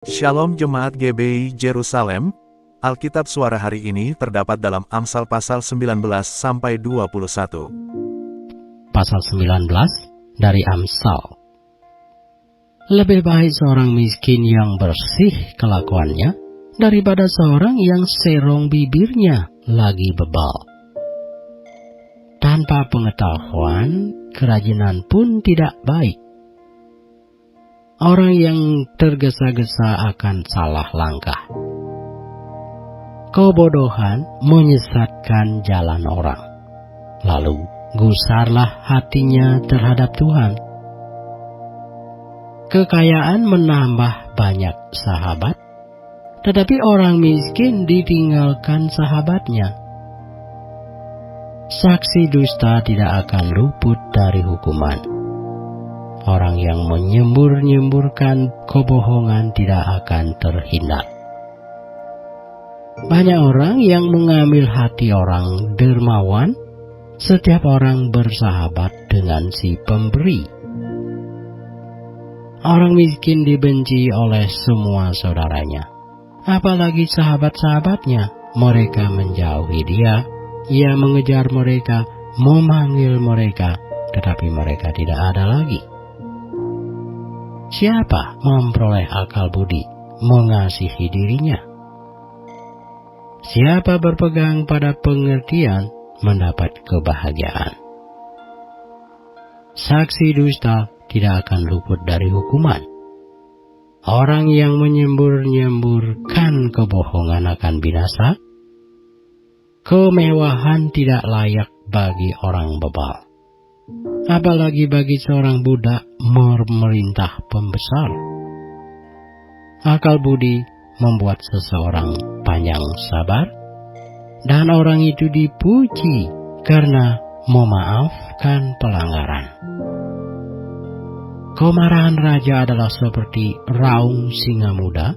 Shalom Jemaat GBI Jerusalem, Alkitab suara hari ini terdapat dalam Amsal pasal 19-21. Pasal 19 dari Amsal. Lebih baik seorang miskin yang bersih kelakuannya daripada seorang yang serong bibirnya lagi bebal. Tanpa pengetahuan, kerajinan pun tidak baik. Orang yang tergesa-gesa akan salah langkah. Kebodohan menyesatkan jalan orang. Lalu gusarlah hatinya terhadap Tuhan. Kekayaan menambah banyak sahabat, tetapi orang miskin ditinggalkan sahabatnya. Saksi dusta tidak akan luput dari hukuman. Orang yang menyembur-nyemburkan kebohongan tidak akan terhindar. Banyak orang yang mengambil hati orang dermawan. Setiap orang bersahabat dengan si pemberi. Orang miskin dibenci oleh semua saudaranya, apalagi sahabat-sahabatnya. Mereka menjauhi dia. Ia mengejar mereka, memanggil mereka, tetapi mereka tidak ada lagi. Siapa memperoleh akal budi, mengasihi dirinya? Siapa berpegang pada pengertian, mendapat kebahagiaan. Saksi dusta tidak akan luput dari hukuman. Orang yang menyembur-nyemburkan kebohongan akan binasa. Kemewahan tidak layak bagi orang bebal, apalagi bagi seorang budak memerintah pembesar. Akal budi membuat seseorang panjang sabar, dan orang itu dipuji karena memaafkan pelanggaran. Kemarahan raja adalah seperti raung singa muda,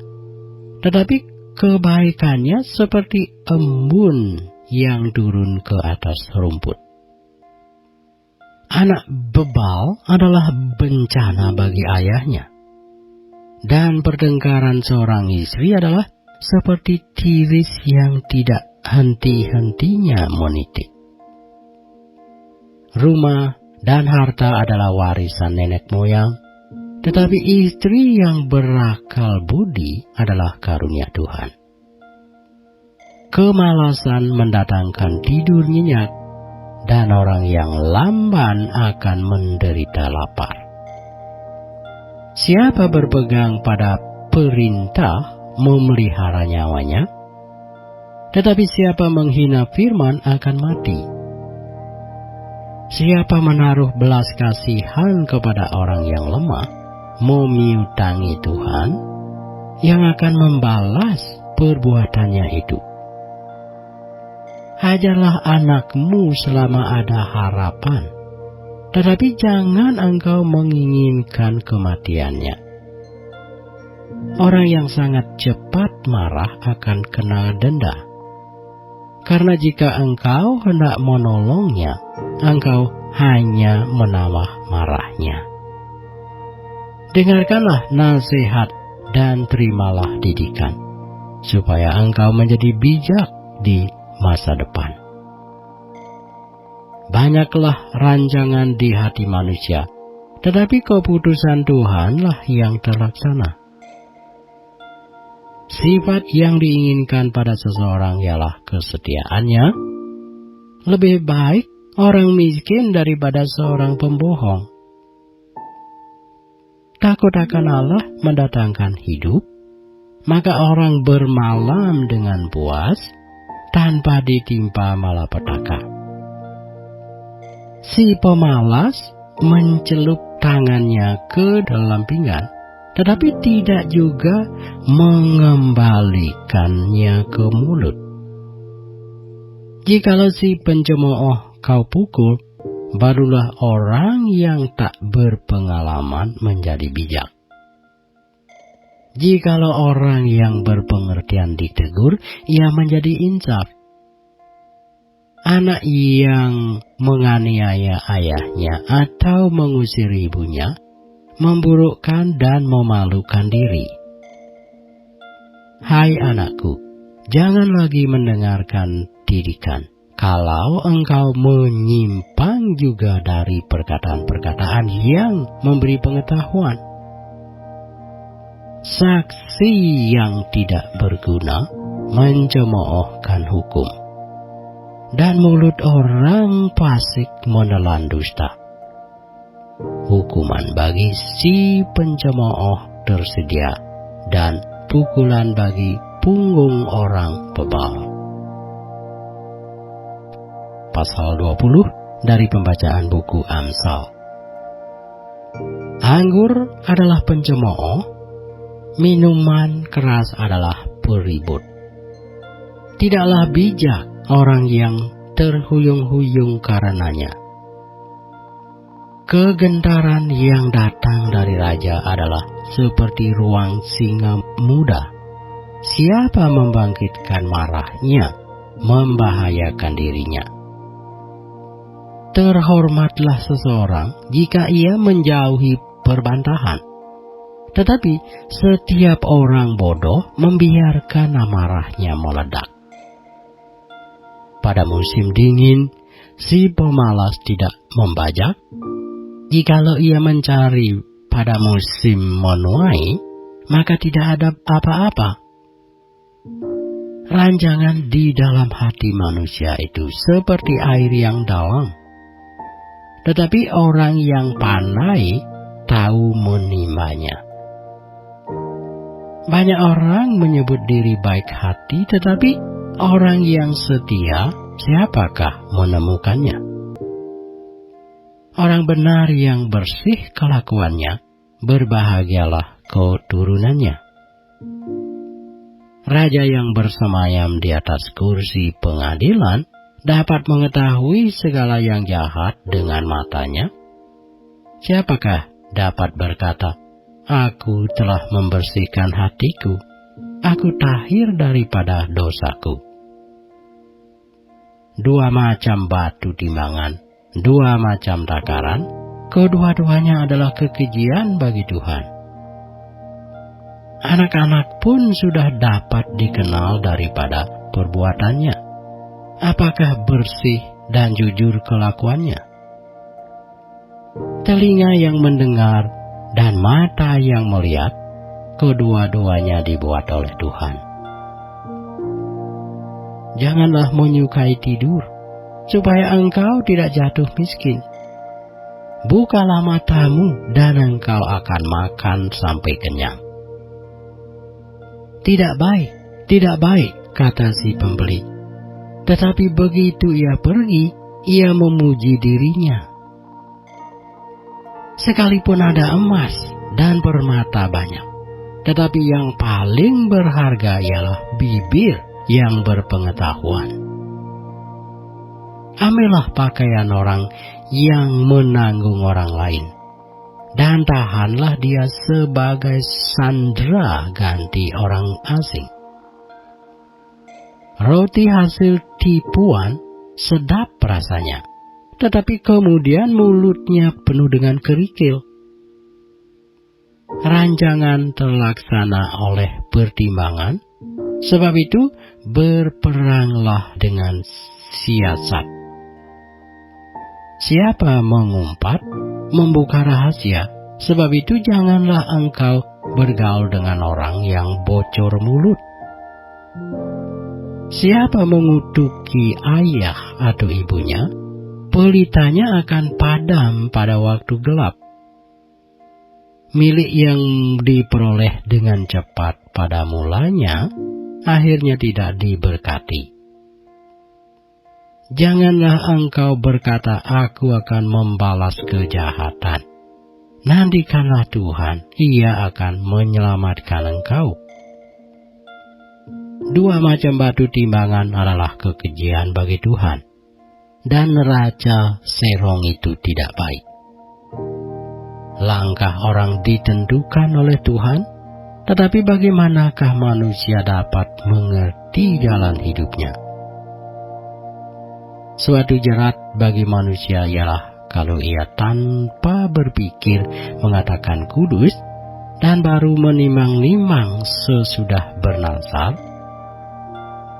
tetapi kebaikannya seperti embun yang turun ke atas rumput. Anak bebal adalah bencana bagi ayahnya, dan pertengkaran seorang istri adalah seperti tiris yang tidak henti-hentinya menitik. Rumah dan harta adalah warisan nenek moyang, tetapi istri yang berakal budi adalah karunia Tuhan. Kemalasan mendatangkan tidur nyenyak, dan orang yang lamban akan menderita lapar. Siapa berpegang pada perintah memelihara nyawanya, tetapi siapa menghina firman akan mati. Siapa menaruh belas kasihan kepada orang yang lemah, memiutangi Tuhan, yang akan membalas perbuatannya itu. Ajarlah anakmu selama ada harapan, tetapi jangan engkau menginginkan kematiannya. Orang yang sangat cepat marah akan kena denda. Karena jika engkau hendak menolongnya, engkau hanya menambah marahnya. Dengarkanlah nasihat dan terimalah didikan, supaya engkau menjadi bijak di masa depan. Banyaklah rancangan di hati manusia, tetapi keputusan Tuhanlah yang terlaksana. Sifat yang diinginkan pada seseorang ialah kesetiaannya. Lebih baik orang miskin daripada seorang pembohong. Takut akan Allah mendatangkan hidup, maka orang bermalam dengan puas, tanpa ditimpa malapetaka. Si pemalas mencelup tangannya ke dalam pinggan, tetapi tidak juga mengembalikannya ke mulut. Jikalau si pencemooh kau pukul, barulah orang yang tak berpengalaman menjadi bijak. Jikalau orang yang berpengertian ditegur, ia menjadi insaf. Anak yang menganiaya ayahnya atau mengusir ibunya, memburukkan dan memalukan diri. Hai anakku, jangan lagi mendengarkan didikan. Kalau engkau menyimpang juga dari perkataan-perkataan yang memberi pengetahuan. Saksi yang tidak berguna mencemoohkan hukum, dan mulut orang fasik menelan dusta. Hukuman bagi si pencemooh tersedia, dan pukulan bagi punggung orang bebal. Pasal 20 dari pembacaan buku Amsal. Anggur adalah pencemooh, minuman keras adalah peribut. Tidaklah bijak orang yang terhuyung-huyung karenanya. Kegentaran yang datang dari raja adalah seperti ruang singa muda. Siapa membangkitkan marahnya, membahayakan dirinya. Terhormatlah seseorang jika ia menjauhi perbantahan. Tetapi setiap orang bodoh membiarkan amarahnya meledak. Pada musim dingin, si pemalas tidak membajak. Jikalau ia mencari pada musim menuai, maka tidak ada apa-apa. Ranjangan di dalam hati manusia itu seperti air yang dalam. Tetapi orang yang pandai tahu menimbanya. Banyak orang menyebut diri baik hati, tetapi orang yang setia, siapakah menemukannya? Orang benar yang bersih kelakuannya, berbahagialah keturunannya. Raja yang bersemayam di atas kursi pengadilan dapat mengetahui segala yang jahat dengan matanya. Siapakah dapat berkata, "Aku telah membersihkan hatiku, aku tahir daripada dosaku"? Dua macam batu timbangan, dua macam takaran, kedua-duanya adalah kekejian bagi Tuhan. Anak-anak pun sudah dapat dikenal daripada perbuatannya. Apakah bersih dan jujur kelakuannya? Telinga yang mendengar dan mata yang melihat, kedua-duanya dibuat oleh Tuhan. Janganlah menyukai tidur, supaya engkau tidak jatuh miskin. Bukalah matamu dan engkau akan makan sampai kenyang. Tidak baik, kata si pembeli. Tetapi begitu ia pergi, ia memuji dirinya. Sekalipun ada emas dan permata banyak, tetapi yang paling berharga ialah bibir yang berpengetahuan. Ambillah pakaian orang yang menanggung orang lain, dan tahanlah dia sebagai sandera ganti orang asing. Roti hasil tipuan sedap rasanya, tetapi kemudian mulutnya penuh dengan kerikil. Ranjangan terlaksana oleh pertimbangan, sebab itu berperanglah dengan siasat. Siapa mengumpat, membuka rahasia, sebab itu janganlah engkau bergaul dengan orang yang bocor mulut. Siapa mengutuki ayah atau ibunya, pelitanya akan padam pada waktu gelap. Milik yang diperoleh dengan cepat pada mulanya, akhirnya tidak diberkati. Janganlah engkau berkata, "Aku akan membalas kejahatan." Nantikanlah Tuhan, Ia akan menyelamatkan engkau. Dua macam batu timbangan adalah kekejian bagi Tuhan, dan neraca serong itu tidak baik. Langkah orang ditentukan oleh Tuhan, tetapi bagaimanakah manusia dapat mengerti jalan hidupnya? Suatu jerat bagi manusia ialah kalau ia tanpa berpikir mengatakan kudus, dan baru menimang-nimang sesudah bernasar,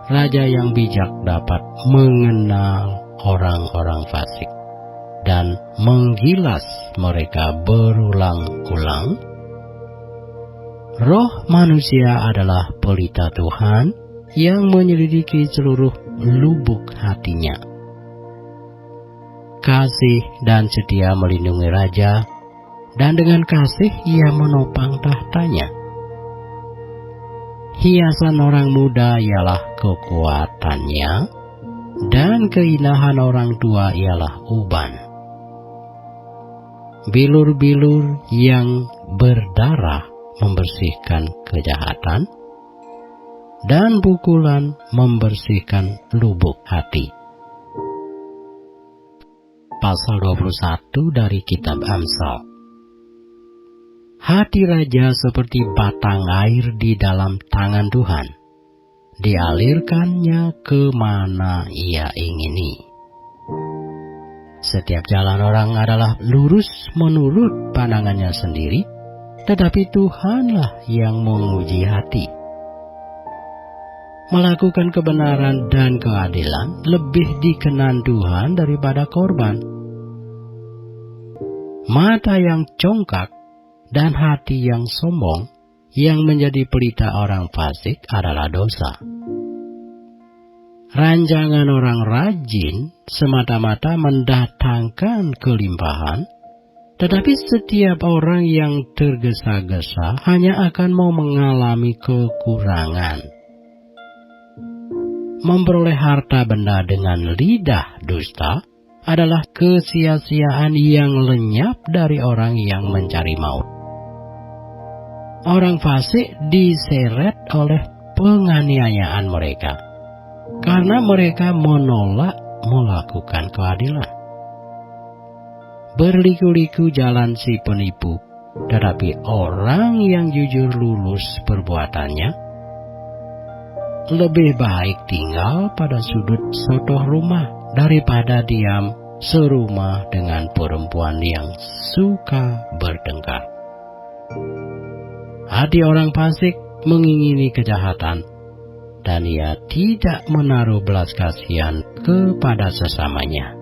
raja yang bijak dapat mengenal orang-orang fasik dan menggilas mereka berulang-ulang. Roh manusia adalah pelita Tuhan yang menyelidiki seluruh lubuk hatinya. Kasih dan setia melindungi raja, dan dengan kasih ia menopang tahtanya. Hiasan orang muda ialah kekuatannya, dan keindahan orang tua ialah uban. Bilur-bilur yang berdarah membersihkan kejahatan, dan pukulan membersihkan lubuk hati. Pasal 21 dari kitab Amsal. Hati raja seperti batang air di dalam tangan Tuhan, dialirkannya kemana ia ingini. Setiap jalan orang adalah lurus menurut pandangannya sendiri, tetapi Tuhanlah yang menguji hati. Melakukan kebenaran dan keadilan lebih dikenan Tuhan daripada korban. Mata yang congkak dan hati yang sombong yang menjadi pelita orang fasik adalah dosa. Ranjangan orang rajin semata-mata mendatangkan kelimpahan, tetapi setiap orang yang tergesa-gesa hanya akan mau mengalami kekurangan. Memperoleh harta benda dengan lidah dusta adalah kesia-siaan yang lenyap dari orang yang mencari maut. Orang fasik diseret oleh penganiayaan mereka, karena mereka menolak melakukan keadilan. Berliku-liku jalan si penipu, tetapi orang yang jujur lurus perbuatannya. Lebih baik tinggal pada sudut sotoh rumah daripada diam serumah dengan perempuan yang suka bertengkar. Hati orang fasik mengingini kejahatan, dan ia tidak menaruh belas kasihan kepada sesamanya.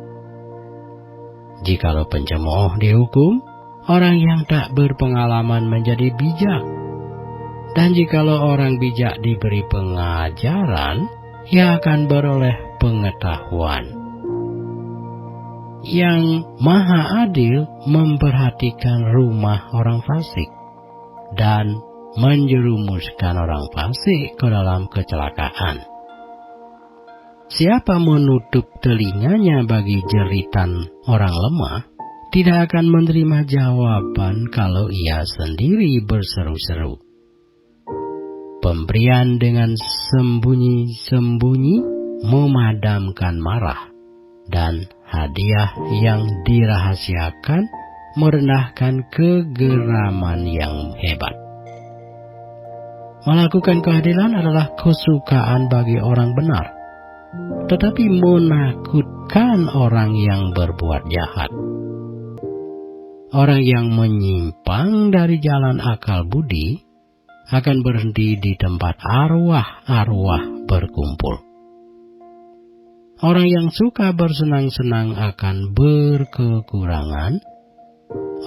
Jikalau pencemooh dihukum, orang yang tak berpengalaman menjadi bijak. Dan jikalau orang bijak diberi pengajaran, ia akan beroleh pengetahuan. Yang Maha Adil memperhatikan rumah orang fasik dan menjerumuskan orang fasik ke dalam kecelakaan. Siapa menutup telinganya bagi jeritan orang lemah, tidak akan menerima jawaban kalau ia sendiri berseru-seru. Pemberian dengan sembunyi-sembunyi memadamkan marah, dan hadiah yang dirahasiakan merendahkan kegeraman yang hebat. Melakukan keadilan adalah kesukaan bagi orang benar, tetapi menakutkan orang yang berbuat jahat. Orang yang menyimpang dari jalan akal budi akan berhenti di tempat arwah-arwah berkumpul. Orang yang suka bersenang-senang akan berkekurangan.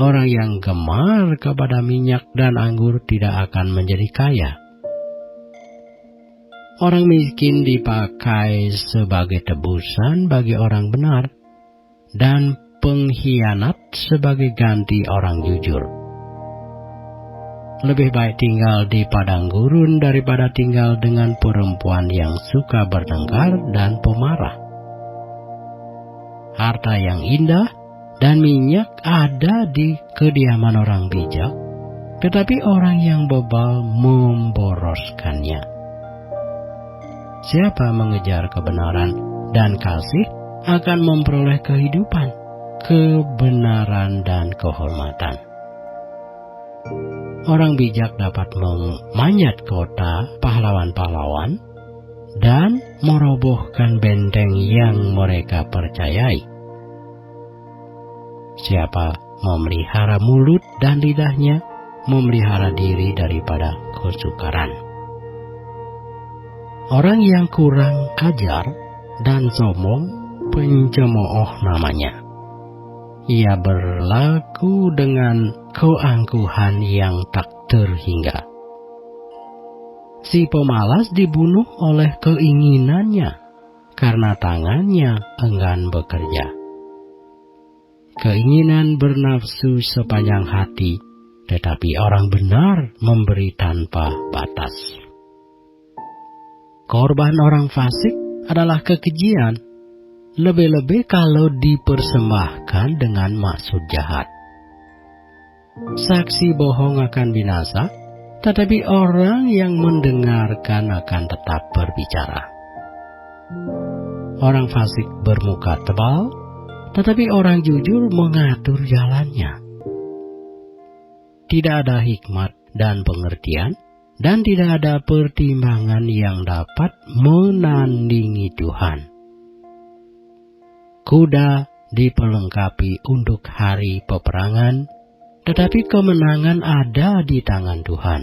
Orang yang gemar kepada minyak dan anggur tidak akan menjadi kaya. Orang miskin dipakai sebagai tebusan bagi orang benar, dan pengkhianat sebagai ganti orang jujur. Lebih baik tinggal di padang gurun daripada tinggal dengan perempuan yang suka bertengkar dan pemarah. Harta yang indah dan minyak ada di kediaman orang bijak, tetapi orang yang bebal memboroskannya. Siapa mengejar kebenaran dan kasih akan memperoleh kehidupan, kebenaran dan kehormatan. Orang bijak dapat memanjat kota pahlawan-pahlawan dan merobohkan benteng yang mereka percayai. Siapa memelihara mulut dan lidahnya memelihara diri daripada kesukaran. Orang yang kurang ajar dan sombong, pencemooh namanya. Ia berlaku dengan keangkuhan yang tak terhingga. Si pemalas dibunuh oleh keinginannya, karena tangannya enggan bekerja. Keinginan bernafsu sepanjang hati, tetapi orang benar memberi tanpa batas. Korban orang fasik adalah kekejian, lebih-lebih kalau dipersembahkan dengan maksud jahat. Saksi bohong akan binasa, tetapi orang yang mendengarkan akan tetap berbicara. Orang fasik bermuka tebal, tetapi orang jujur mengatur jalannya. Tidak ada hikmat dan pengertian, dan tidak ada pertimbangan yang dapat menandingi Tuhan. Kuda diperlengkapi untuk hari peperangan, tetapi kemenangan ada di tangan Tuhan.